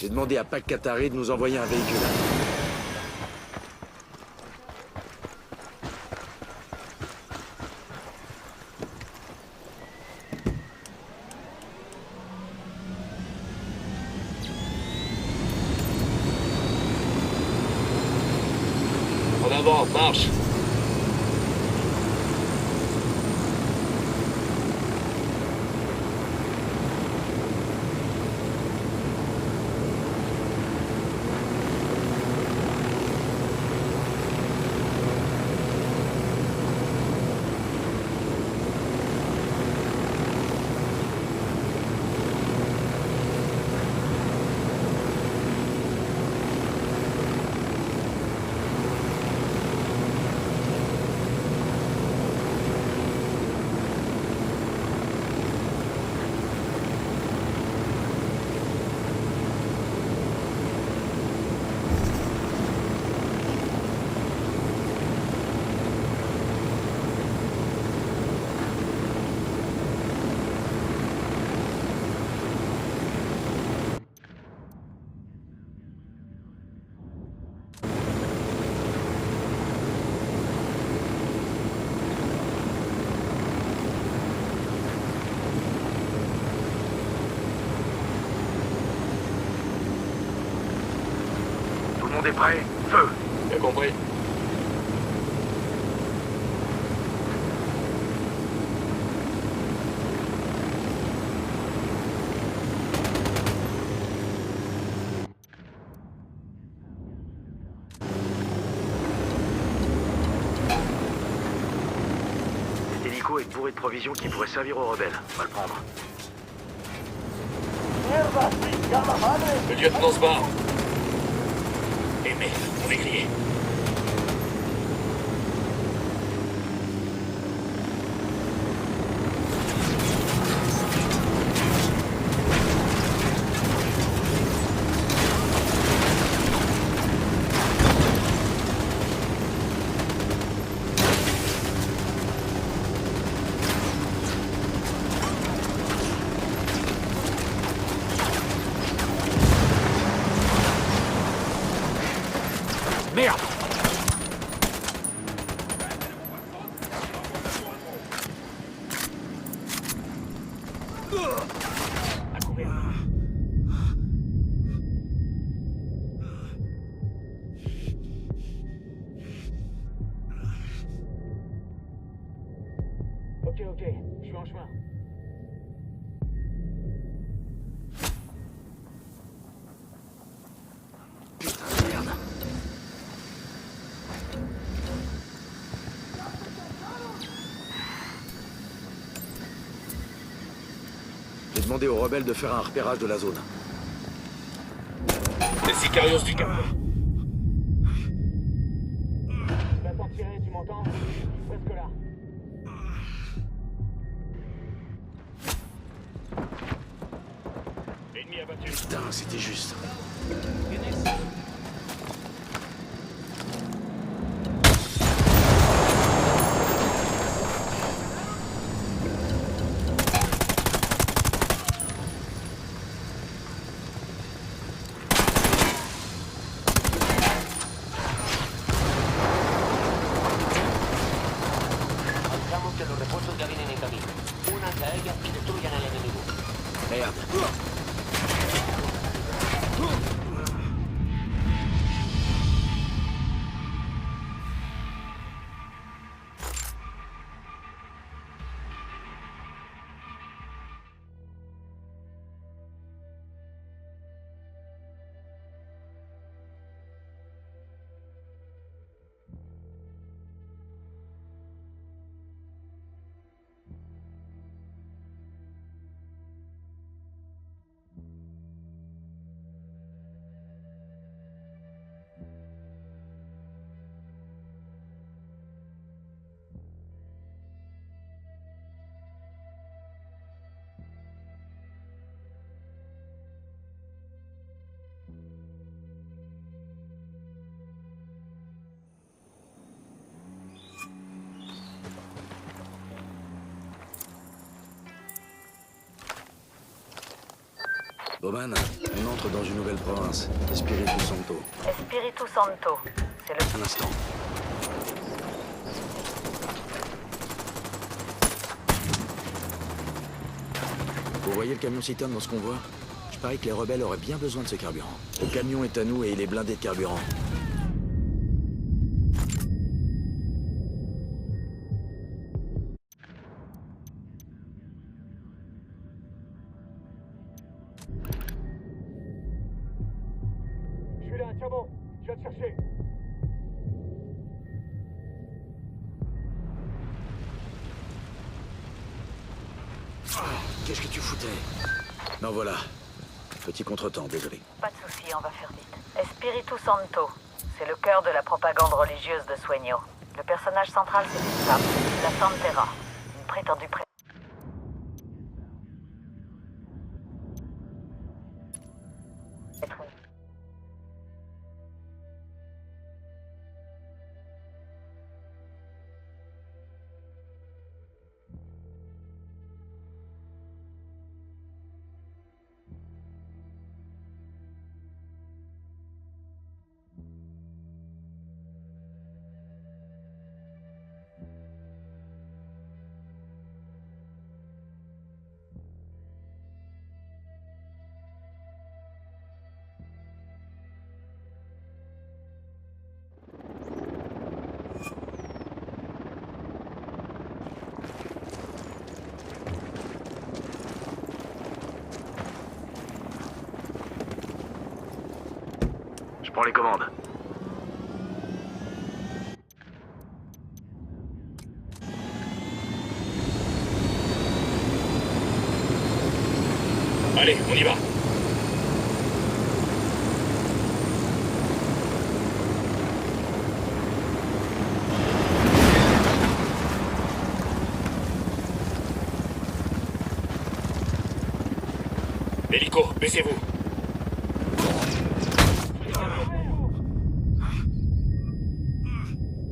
J'ai demandé à Pac Katari de nous envoyer un véhicule. En avant, marche. Tout le monde est prêt? Feu! Bien compris. Cet hélico est bourré de provisions qui pourraient servir aux rebelles. On va le prendre. Le lieutenant se barre. Eh merde, on est grillé. Merde! À couvert. Ok, je suis en chemin. Putain de merde. J'ai demandé aux rebelles de faire un repérage de la zone. Les Sicarios du Cap. Tu vas t'en tirer, tu m'entends? Presque là. Ennemi abattu. Putain, c'était juste. Avisamos que los refuerzos ya vienen en camino. Únanse a ellas y destruyan al enemigo. Merde. Bowman, on entre dans une nouvelle province, Espiritu Santo. Espiritu Santo. C'est le... Un instant. Vous voyez le camion citerne dans ce convoi? Je parie que les rebelles auraient bien besoin de ce carburant. Le camion est à nous et il est blindé de carburant. Je suis là, tiens bon. Je viens te chercher. Qu'est-ce que tu foutais? Non, voilà. Petit contretemps, désolé. Pas de soucis, on va faire vite. Espiritu Santo. C'est le cœur de la propagande religieuse de Sueño. Le personnage central, c'est une femme, la Santera. Une prétendue Je prends les commandes. Allez, on y va. Hélico, baissez-vous.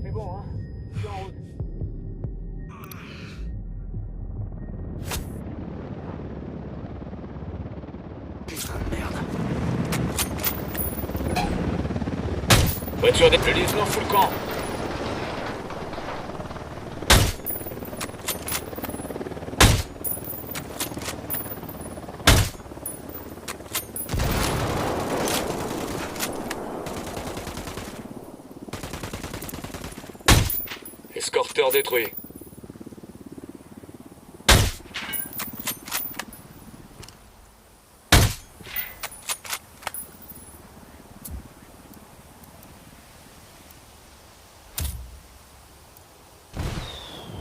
C'est bon, hein? Je suis en route. Putain de merde. Voiture des... Le lieutenant fout le camp. Escorteur détruit.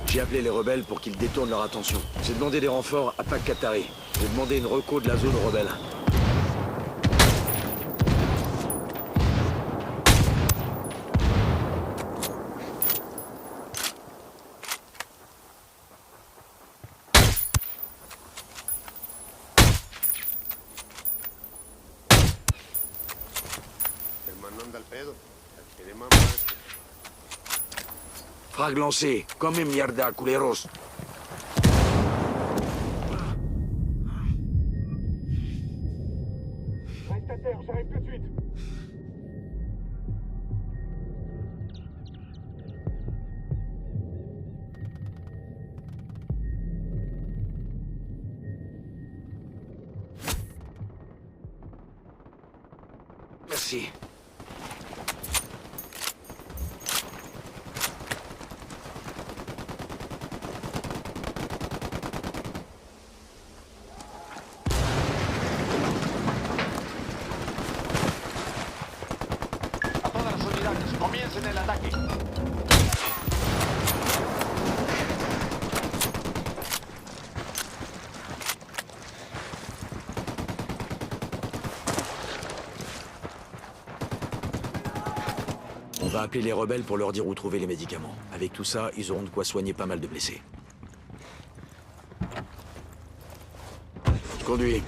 J'ai appelé les rebelles pour qu'ils détournent leur attention. J'ai demandé des renforts à Pac-Katari. J'ai demandé une reco de la zone aux rebelles. Frag lancé, comme mierda, culeros. Reste à terre, j'arrive tout de suite. Merci. A todas las unidades, comiencen el ataque. On va appeler les rebelles pour leur dire où trouver les médicaments. Avec tout ça, ils auront de quoi soigner pas mal de blessés. Je conduis.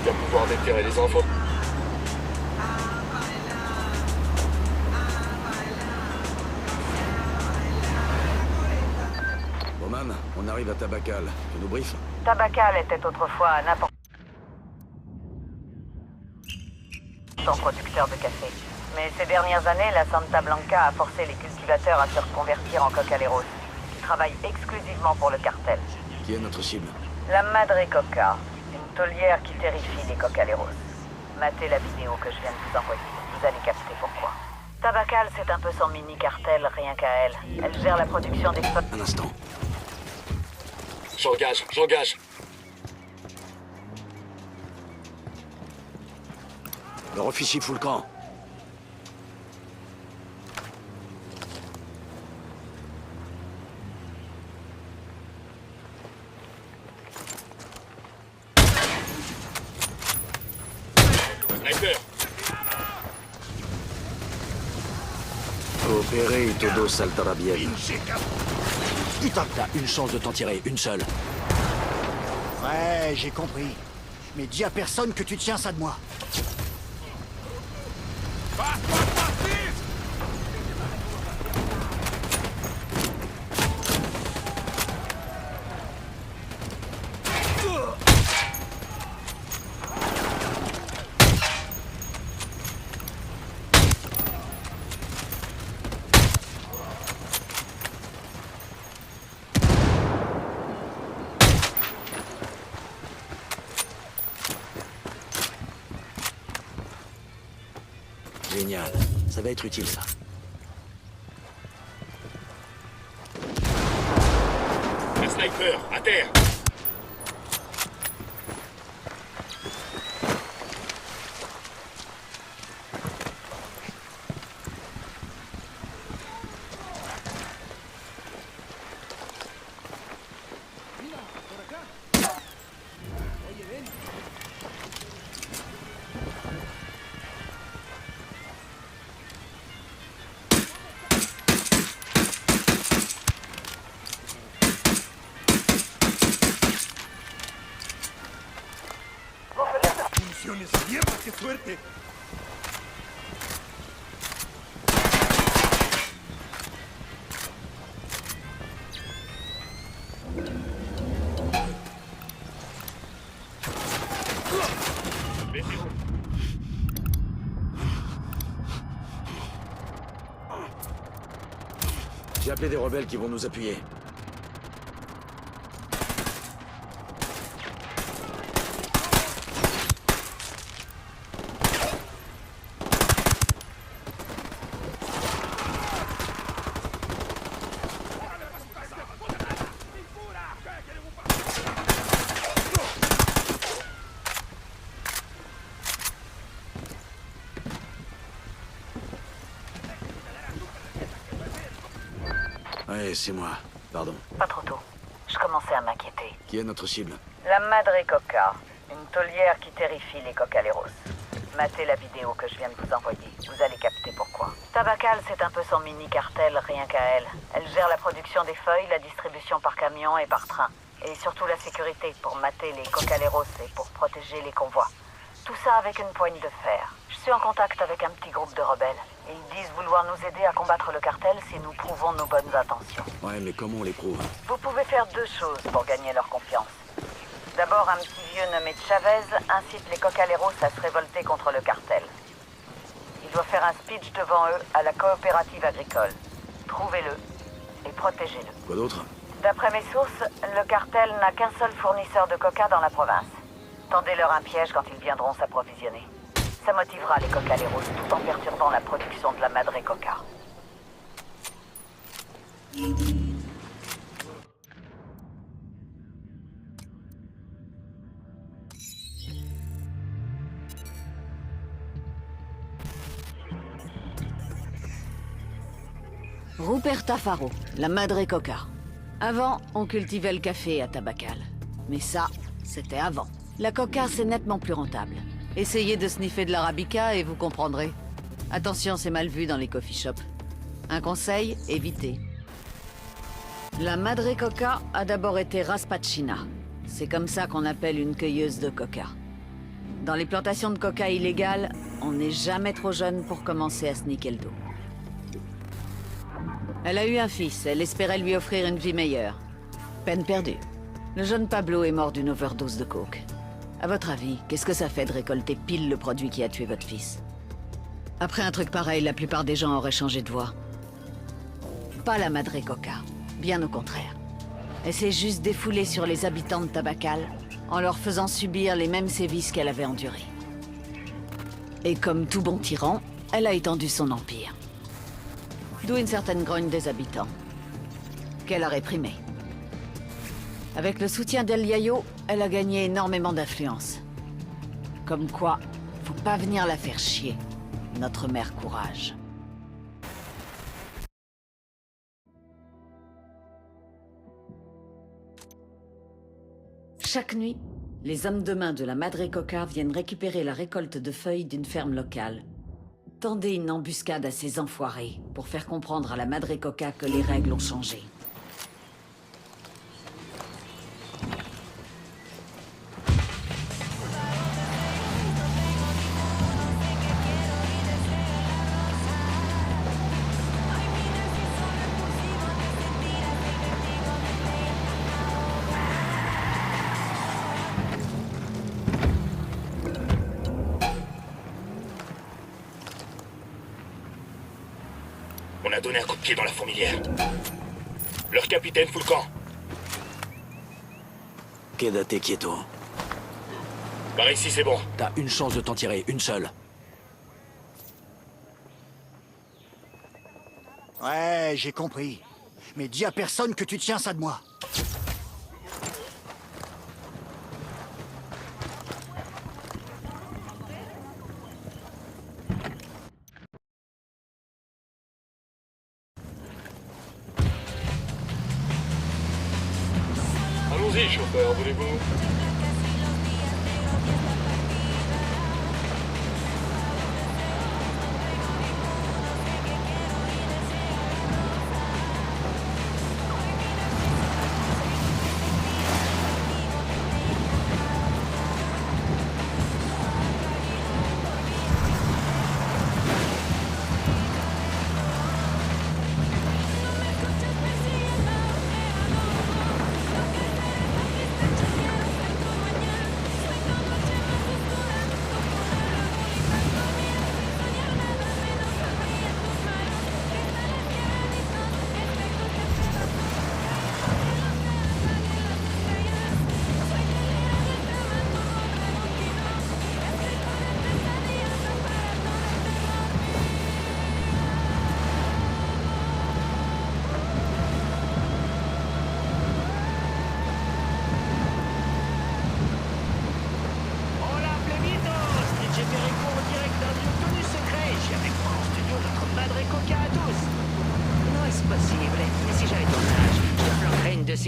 vas pouvoir déterrer les infos. Bowman, on arrive à Tabacal. Tu nous briefes? Tabacal était autrefois un important producteur de café. Mais ces dernières années, la Santa Blanca a forcé les cultivateurs à se reconvertir en cocaleros, qui travaillent exclusivement pour le cartel. Qui est notre cible? La Madre Coca, une taulière qui terrifie les cocaleros. Matez la vidéo que je viens de vous envoyer. Vous allez capter pourquoi. Tabacal, c'est un peu son mini-cartel, rien qu'à elle. Elle gère la production des... Un instant. J'engage. Leur officier fout le camp. Sniper. Coopérer, todo saltera bien. Putain, t'as une chance de t'en tirer, une seule. Ouais, j'ai compris. Mais dis à personne que tu tiens ça de moi. Génial. Ça va être utile, ça. Un sniper, à terre. J'ai appelé des rebelles qui vont nous appuyer. Ouais, c'est moi. Pardon. Pas trop tôt. Je commençais à m'inquiéter. Qui est notre cible? La Madre Coca, une taulière qui terrifie les cocaleros. Matez la vidéo que je viens de vous envoyer. Vous allez capter pourquoi. Tabacal, c'est un peu son mini-cartel, rien qu'à elle. Elle gère la production des feuilles, la distribution par camion et par train. Et surtout la sécurité pour mater les cocaleros et pour protéger les convois. Tout ça avec une poigne de fer. Je suis en contact avec un petit groupe de rebelles. Et ils disent vouloir nous aider à combattre le cartel si nous prouvons nos bonnes intentions. Ouais, mais comment on les prouve? Vous pouvez faire deux choses pour gagner leur confiance. D'abord, un petit vieux nommé Chavez incite les cocaleros à se révolter contre le cartel. Il doit faire un speech devant eux à la coopérative agricole. Trouvez-le et protégez-le. Quoi d'autre? D'après mes sources, le cartel n'a qu'un seul fournisseur de coca dans la province. Tendez-leur un piège quand ils viendront s'approvisionner. Ça motivera les cocaleros tout en perturbant la production de la Madre Coca. Ruperta Faro, la Madre Coca. Avant, on cultivait le café à Tabacal. Mais ça, c'était avant. La coca, c'est nettement plus rentable. Essayez de sniffer de l'arabica et vous comprendrez. Attention, c'est mal vu dans les coffee shops. Un conseil, évitez. La Madre Coca a d'abord été raspacina. C'est comme ça qu'on appelle une cueilleuse de coca. Dans les plantations de coca illégales, on n'est jamais trop jeune pour commencer à se niquer le dos. Elle a eu un fils, elle espérait lui offrir une vie meilleure. Peine perdue. Le jeune Pablo est mort d'une overdose de coke. À votre avis, qu'est-ce que ça fait de récolter pile le produit qui a tué votre fils? Après un truc pareil, la plupart des gens auraient changé de voie. Pas la Madre Coca, bien au contraire. Elle s'est juste défoulée sur les habitants de Tabacal en leur faisant subir les mêmes sévices qu'elle avait endurés. Et comme tout bon tyran, elle a étendu son empire. D'où une certaine grogne des habitants, qu'elle a réprimée. Avec le soutien d'El Yayo, elle a gagné énormément d'influence. Comme quoi, faut pas venir la faire chier, notre mère Courage. Chaque nuit, les hommes de main de la Madre Coca viennent récupérer la récolte de feuilles d'une ferme locale. Tendez une embuscade à ces enfoirés pour faire comprendre à la Madre Coca que les règles ont changé. On a donné un coup de pied dans la fourmilière. Leur capitaine fout le camp. Quédate quieto. Par ici, c'est bon. T'as une chance de t'en tirer, une seule. Ouais, j'ai compris. Mais dis à personne que tu tiens ça de moi. Allons-y, chauffeur, voulez-vous?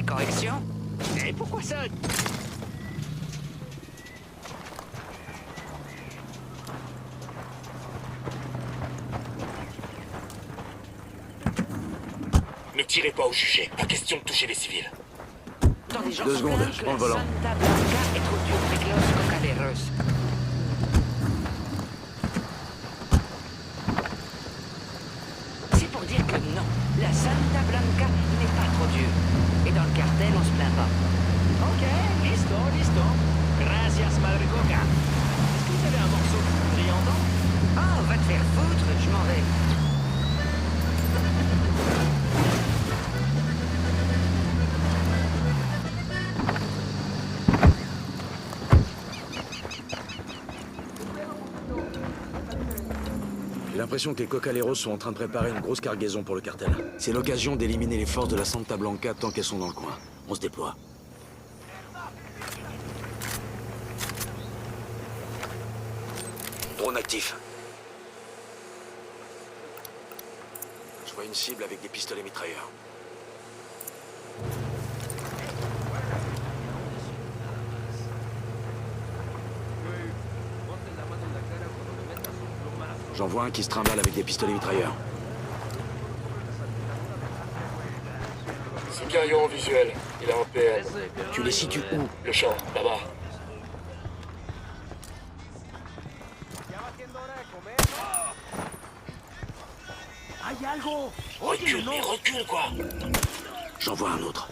Correction? Et pourquoi ça? Ne tirez pas au jugé, pas question de toucher les civils. 2 secondes, je prends le volant. Santa Blanca est trop dur avec los cocaleros. C'est pour dire que non, la Santa Blanca n'est pas trop dure. Et dans le cartel, on se plaint pas. Ok, listo. Gracias, Madre Coca. Est-ce que vous avez un morceau de triangle? Oh, va te faire foutre, je m'en vais. J'ai l'impression que les Cocaleros sont en train de préparer une grosse cargaison pour le cartel. C'est l'occasion d'éliminer les forces de la Santa Blanca tant qu'elles sont dans le coin. On se déploie. Drone actif. Je vois une cible avec des pistolets mitrailleurs. J'en vois un qui se trimballe avec des pistolets mitrailleurs. Sicario en visuel. Il a un PM. Tu les situes où? Le champ, là-bas. Recule, mais recule, quoi. J'en vois un autre.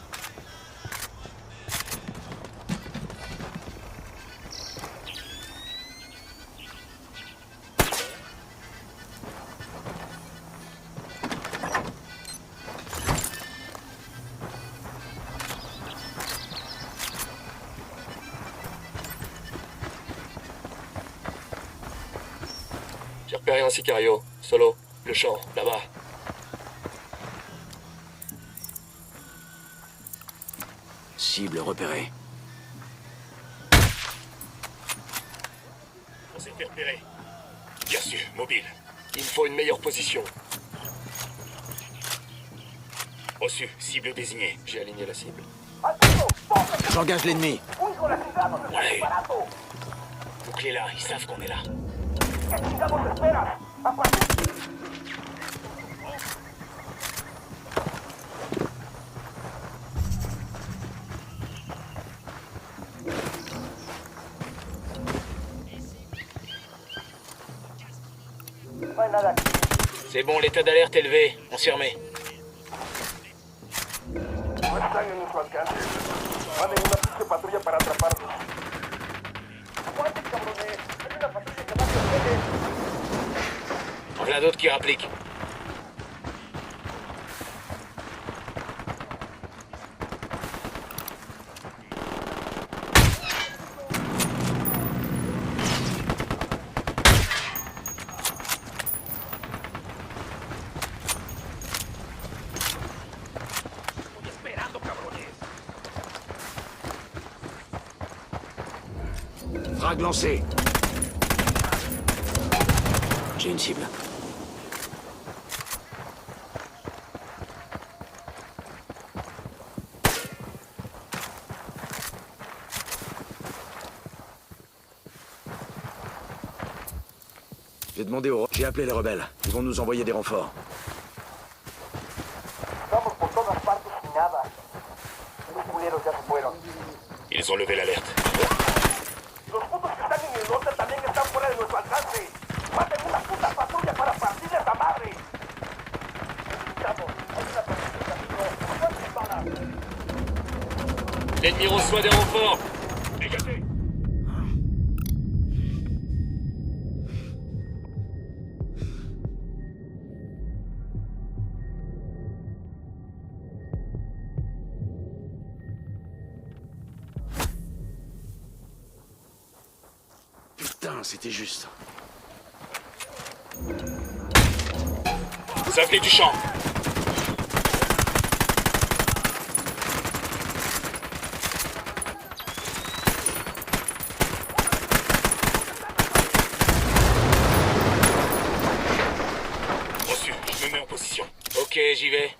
J'ai repéré un sicario. Solo. Le champ, là-bas. Cible repérée. On s'est fait repérer. Bien sûr, mobile. Il me faut une meilleure position. Reçu, cible désignée. J'ai aligné la cible. J'engage l'ennemi. On l'a eu. Bouclez là, ils savent qu'on est là. C'est bon, l'état d'alerte élevé. Confirmé. Voilà d'autres qui rappliquent. Frag lancé. J'ai une cible. J'ai demandé aux... J'ai appelé les rebelles. Ils vont nous envoyer des renforts. Ils ont levé l'alerte. L'ennemi reçoit des renforts. Dégagez. Putain, c'était juste. Ça venait du champ. Reçu, je me mets en position. Ok, j'y vais.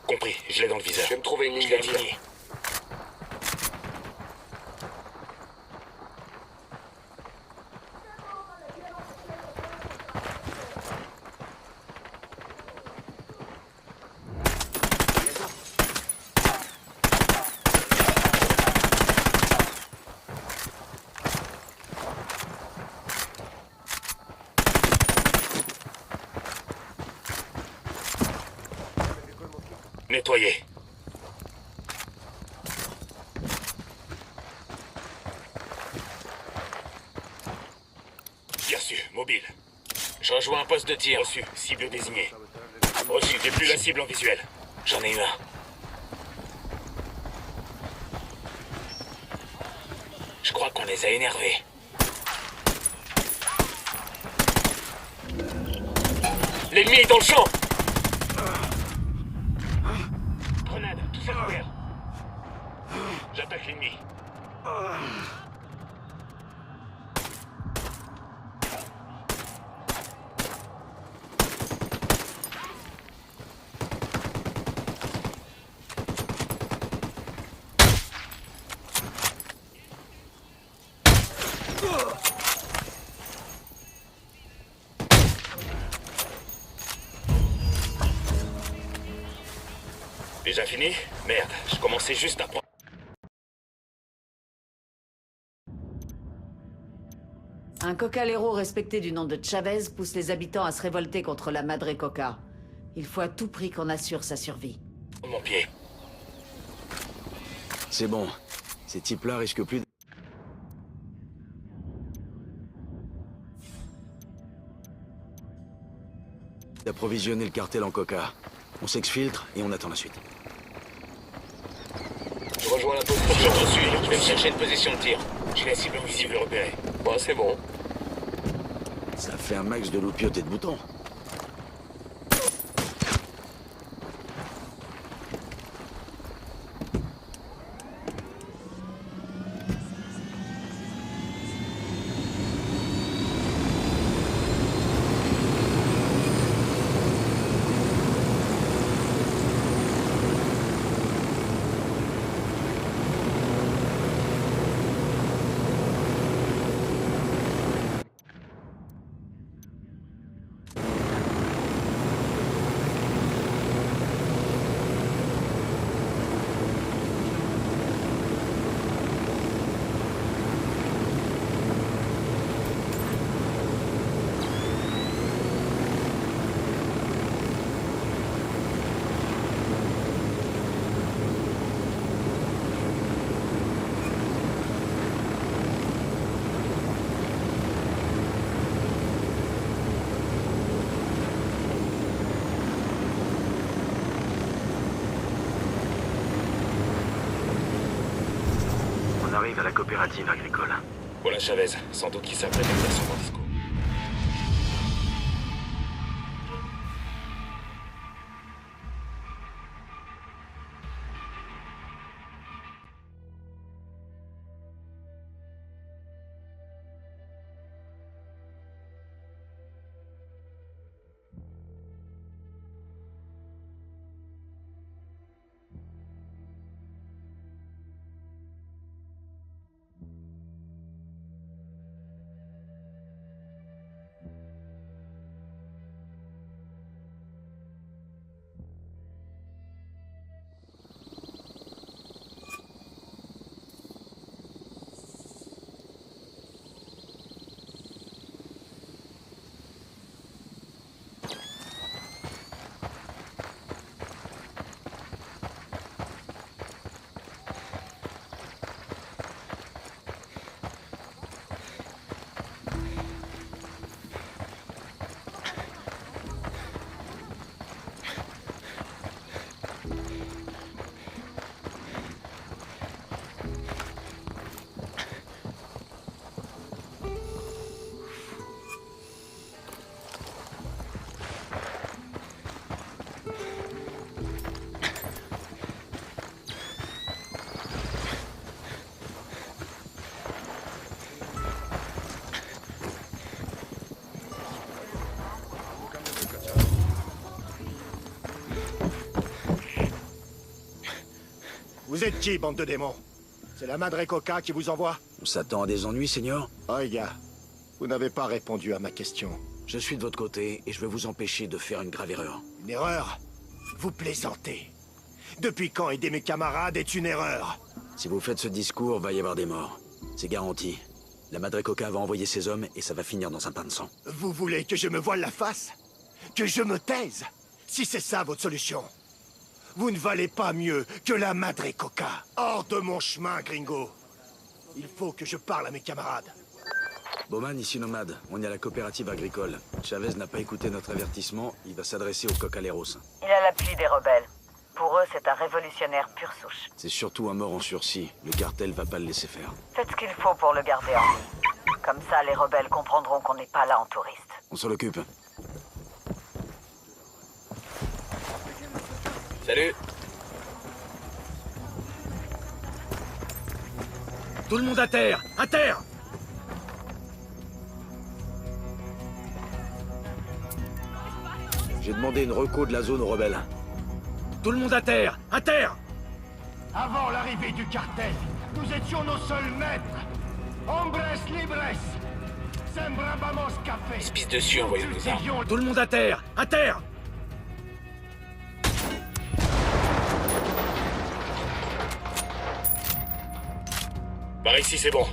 Compris, je l'ai dans le viseur. Je vais me trouver une ligne d'aligné. Nettoyé. Bien sûr, mobile. Je rejoins un poste de tir. Reçu, cible désignée. Reçu, j'ai plus la cible en visuel. J'en ai eu un. Je crois qu'on les a énervés. L'ennemi est dans le champ. Grenade, tous à couvert. J'attaque l'ennemi. Déjà fini? Merde, je commençais juste à prendre... Un cocalero respecté du nom de Chavez pousse les habitants à se révolter contre la Madre Coca. Il faut à tout prix qu'on assure sa survie. Mon pied. C'est bon. Ces types-là risquent plus d'approvisionner le cartel en coca. On s'exfiltre et on attend la suite. Je rejoins la poste pour je reçu. Je vais me chercher une position de tir. J'ai la cible invisible repérée. Bon, c'est bon. Ça fait un max de loupiotes et de boutons. On arrive à la coopérative agricole. Voilà Chavez. Sans doute qu'il s'apprête à faire son bon discours. Vous êtes qui, bande de démons? C'est la Madre Coca qui vous envoie? On s'attend à des ennuis, Seigneur? Oh, les gars, vous n'avez pas répondu à ma question. Je suis de votre côté et je vais vous empêcher de faire une grave erreur. Une erreur? Vous plaisantez. Depuis quand aider mes camarades est une erreur? Si vous faites ce discours, va y avoir des morts. C'est garanti. La Madre Coca va envoyer ses hommes et ça va finir dans un bain de sang. Vous voulez que je me voile la face? Que je me taise? Si c'est ça votre solution, vous ne valez pas mieux que la Madre Coca. Hors de mon chemin, gringo. Il faut que je parle à mes camarades. Bowman, ici Nomade. On est à la coopérative agricole. Chavez n'a pas écouté notre avertissement. Il va s'adresser aux Cocaleros. Il a l'appui des rebelles. Pour eux, c'est un révolutionnaire pure souche. C'est surtout un mort en sursis. Le cartel va pas le laisser faire. Faites ce qu'il faut pour le garder en vie. Comme ça, les rebelles comprendront qu'on n'est pas là en touriste. On s'en occupe. Salut. Tout le monde à terre! À terre! J'ai demandé une reco de la zone aux rebelles. Tout le monde à terre! À terre! Avant l'arrivée du cartel, nous étions nos seuls maîtres. Hombres libres. Sembrabamos café. Ils se pissent dessus en voyant nos armes. Tout le monde à terre! À terre! Par ici, c'est bon.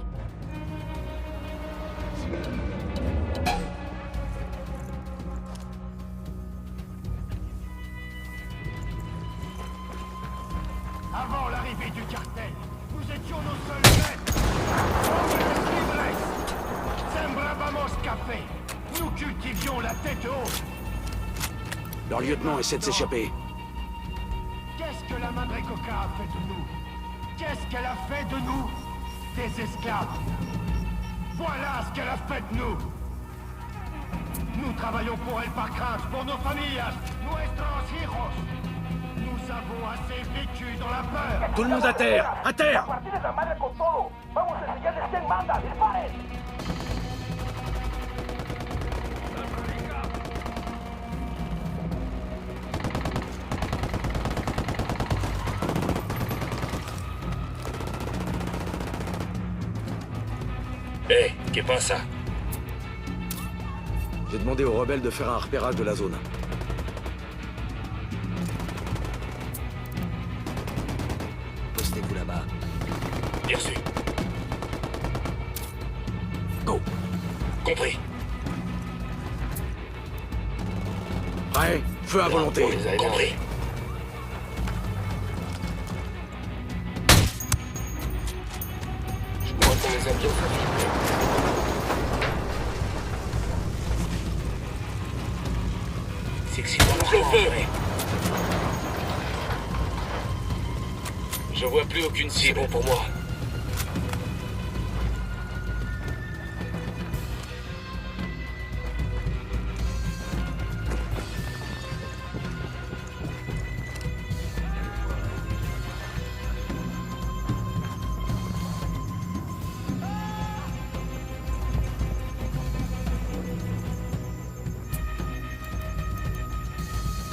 Avant l'arrivée du cartel, nous étions nos seuls maîtres. Hombres libres. Sembravamos café. Nous cultivions la tête haute. Leur lieutenant essaie de s'échapper. Qu'est-ce que la Madre Coca a fait de nous? Qu'est-ce qu'elle a fait de nous? Des esclaves. Voilà ce qu'elle a fait de nous. Nous travaillons pour elle par crainte, pour nos familles, nuestros hijos. Nous avons assez vécu dans la peur. Tout le monde à terre! À terre! Hé, qu'est pas ça? J'ai demandé aux rebelles de faire un repérage de la zone. Postez-vous là-bas. Bien reçu. Go! Compris. Prêt? Feu à volonté! Vous avez compris. Je crois qu'on les a bien fait. C'est que si on lance le feu. Je vois plus aucune cible. C'est bon pour moi.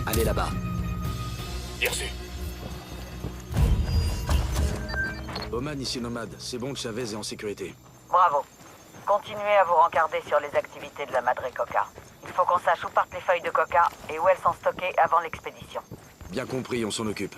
Allez là-bas. Bien reçu. Oman, ici Nomade. C'est bon que Chavez est en sécurité. Bravo. Continuez à vous rencarder sur les activités de la Madre Coca. Il faut qu'on sache où partent les feuilles de coca et où elles sont stockées avant l'expédition. Bien compris, on s'en occupe.